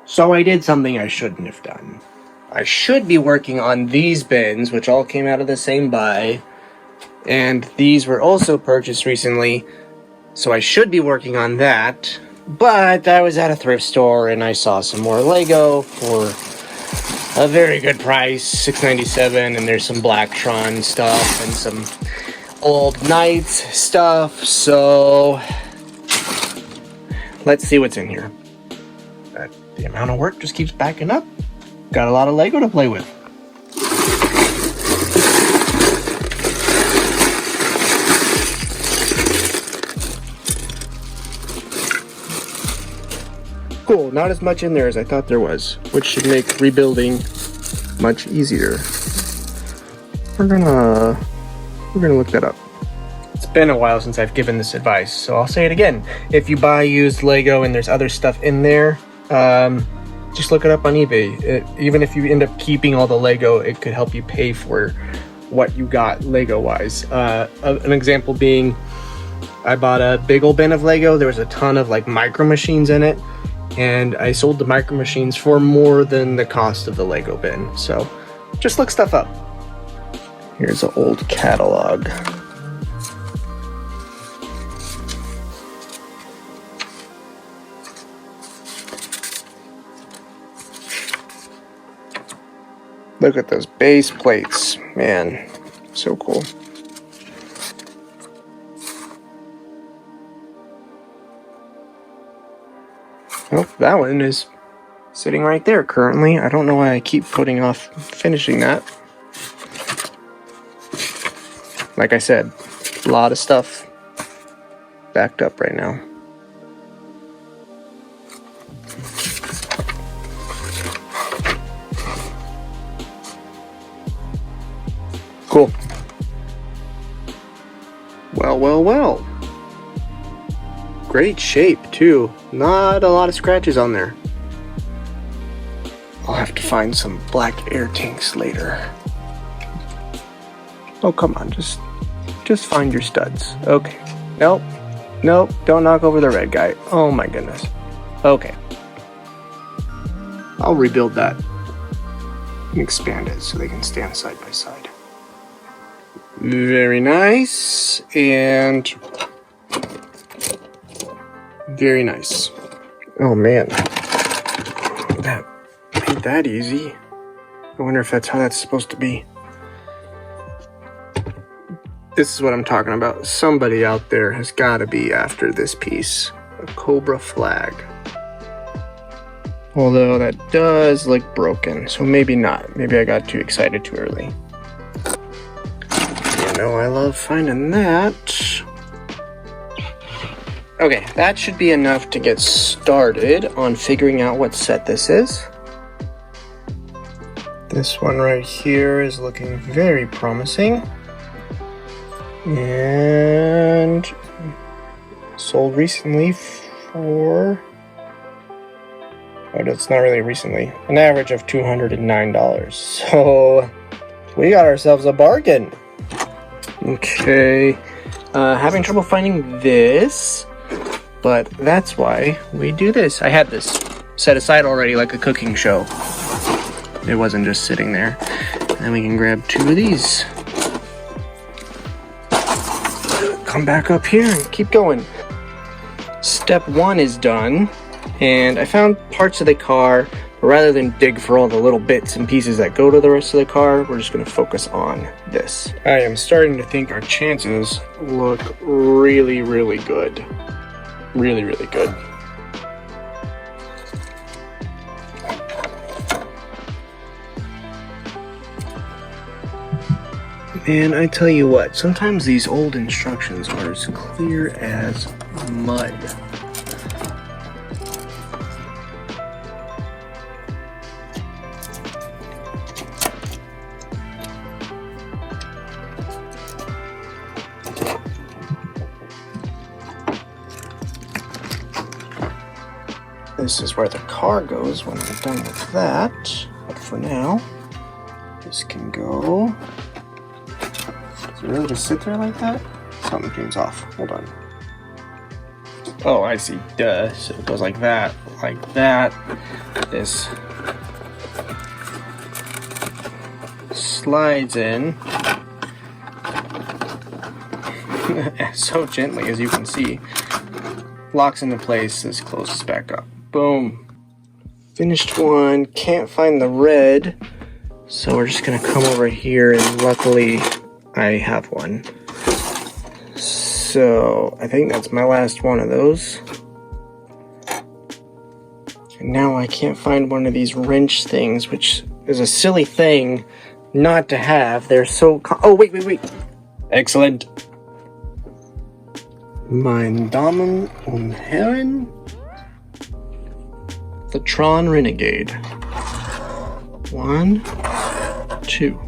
So I did something I shouldn't have done. I should be working on these bins, which all came out of the same buy, and these were also purchased recently, so I should be working on that. But I was at a thrift store and I saw some more Lego for a very good price, $6.97, and there's some Blacktron stuff and some old Knights stuff, so let's see what's in here. The amount of work just keeps backing up. Got a lot of Lego to play with. Cool, not as much in there as I thought there was, which should make rebuilding much easier. We're gonna look that up. It's been a while since I've given this advice, so I'll say it again. If you buy used Lego and there's other stuff in there, just look it up on eBay. Even if you end up keeping all the Lego, it could help you pay for what you got Lego-wise. An example being, I bought a big old bin of Lego. There was a ton of like micro machines in it, and I sold the micro machines for more than the cost of the Lego bin. So just look stuff up. Here's an old catalog. Look at those base plates, man, so cool. Oh, that one is sitting right there currently. I don't know why I keep putting off finishing that. Like I said, a lot of stuff backed up right now. Cool. Well. Great shape, too. Not a lot of scratches on there. I'll have to find some black air tanks later. Oh, come on, just find your studs. Okay. Nope, don't knock over the red guy. Oh my goodness. Okay. I'll rebuild that and expand it so they can stand side by side. Very nice, and very nice. Oh man, that ain't that easy. I wonder if that's how that's supposed to be. This is what I'm talking about. Somebody out there has got to be after this piece. A Cobra flag. Although that does look broken, so maybe not. Maybe I got too excited too early. I love finding that. Okay, that should be enough to get started on figuring out what set this is. This one right here is looking very promising. And sold recently for... oh, it's not really recently. An average of $209. So we got ourselves a bargain. Okay, having trouble finding this, but that's why we do this. I had this set aside already like a cooking show. It wasn't just sitting there. And then we can grab two of these. Come back up here and keep going. Step one is done, and I found parts of the car. But rather than dig for all the little bits and pieces that go to the rest of the car, we're just going to focus on this. I am starting to think our chances look really, really good. Really, really good. And I tell you what, sometimes these old instructions are as clear as mud. This is where the car goes when I'm done with that. But for now, this can go. Does it really just sit there like that? Something tunes off. Hold on. Oh, I see. Duh. So it goes like that, like that. This slides in so gently, as you can see. Locks into place. This closes back up. Boom. Finished one. Can't find the red, so we're just gonna come over here, and luckily I have one. So I think that's my last one of those. And now I can't find one of these wrench things, which is a silly thing not to have. They're so oh, wait. Excellent. Mein Damen und Herren, the Tron Renegade. 1, 2.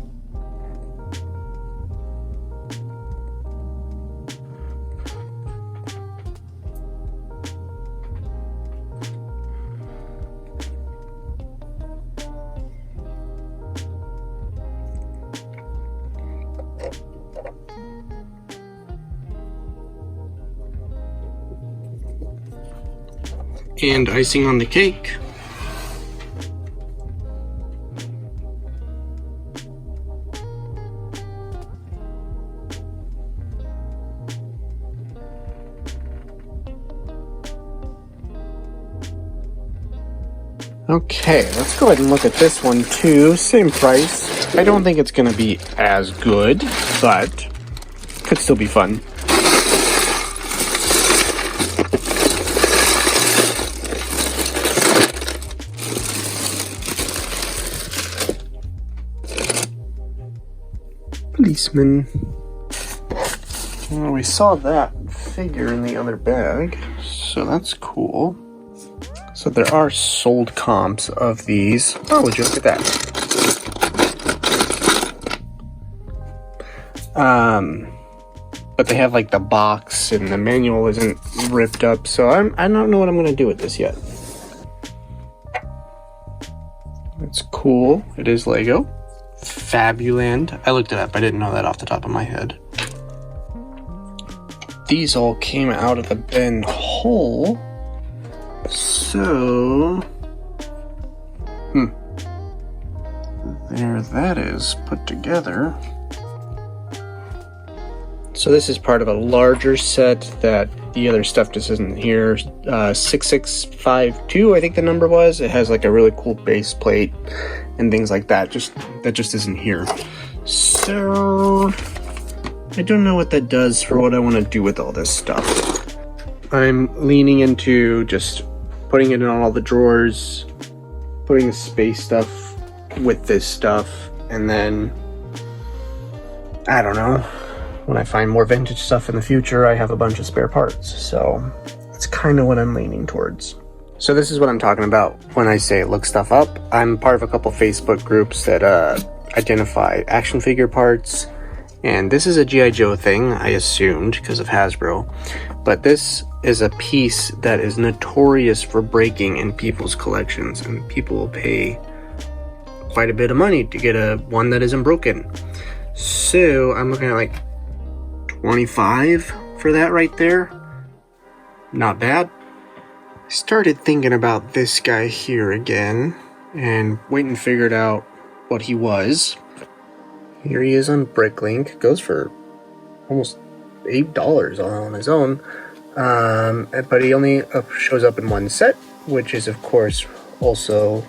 And icing on the cake. Okay, let's go ahead and look at this one too. Same price. I don't think it's gonna be as good, but could still be fun. Policeman. Well, we saw that figure in the other bag, so that's cool. So there are sold comps of these. Oh, would you look at that? But they have like the box and the manual isn't ripped up, so I don't know what I'm gonna do with this yet. It's cool. It is Lego. Fabuland. I looked it up. I didn't know that off the top of my head. These all came out of the bin whole. So, there that is put together. So this is part of a larger set that the other stuff just isn't here. 6652, I think the number was. It has like a really cool base plate and things like that. That just isn't here. So I don't know what that does for what I want to do with all this stuff. I'm leaning into just putting it in all the drawers, putting the space stuff with this stuff, and then, I don't know, when I find more vintage stuff in the future, I have a bunch of spare parts. So that's kind of what I'm leaning towards. So this is what I'm talking about when I say look stuff up. I'm part of a couple Facebook groups that identify action figure parts, and this is a G.I. Joe thing, I assumed, because of Hasbro. But this is a piece that is notorious for breaking in people's collections, and people will pay quite a bit of money to get one that isn't broken. So I'm looking at like 25 for that right there. Not bad. I started thinking about this guy here again and waiting to figure out what he was. Here he is on Bricklink. Goes for almost $8 on his own. But he only shows up in one set, which is of course also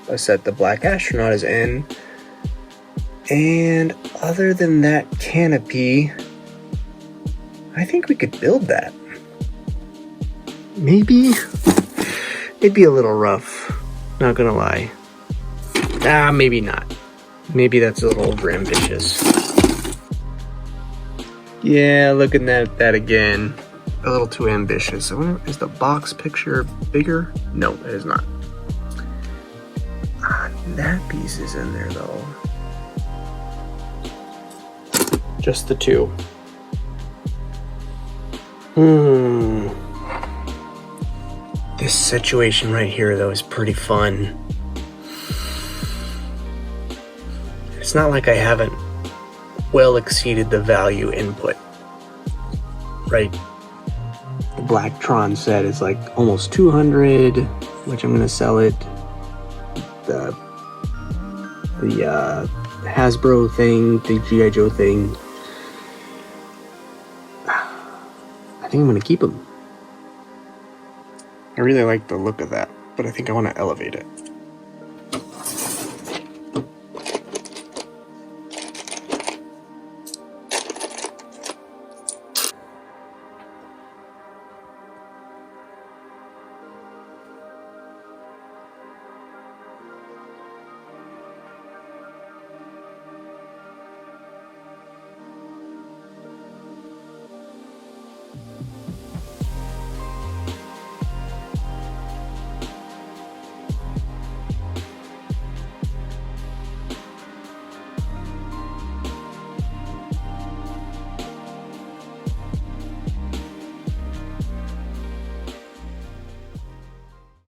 a set the Black Astronaut is in. And other than that canopy, I think we could build that. Maybe? It'd be a little rough, not gonna lie. Maybe not. Maybe that's a little over ambitious. Yeah, looking at that again. A little too ambitious. I wonder, is the box picture bigger? No, it is not. That piece is in there though. Just the two. This situation right here though is pretty fun. It's not like I haven't well exceeded the value input. Right? Blacktron set is like almost 200, which I'm gonna sell it. The Hasbro thing, the G.I. Joe thing, I think I'm gonna keep them. I really like the look of that, but I think I want to elevate it.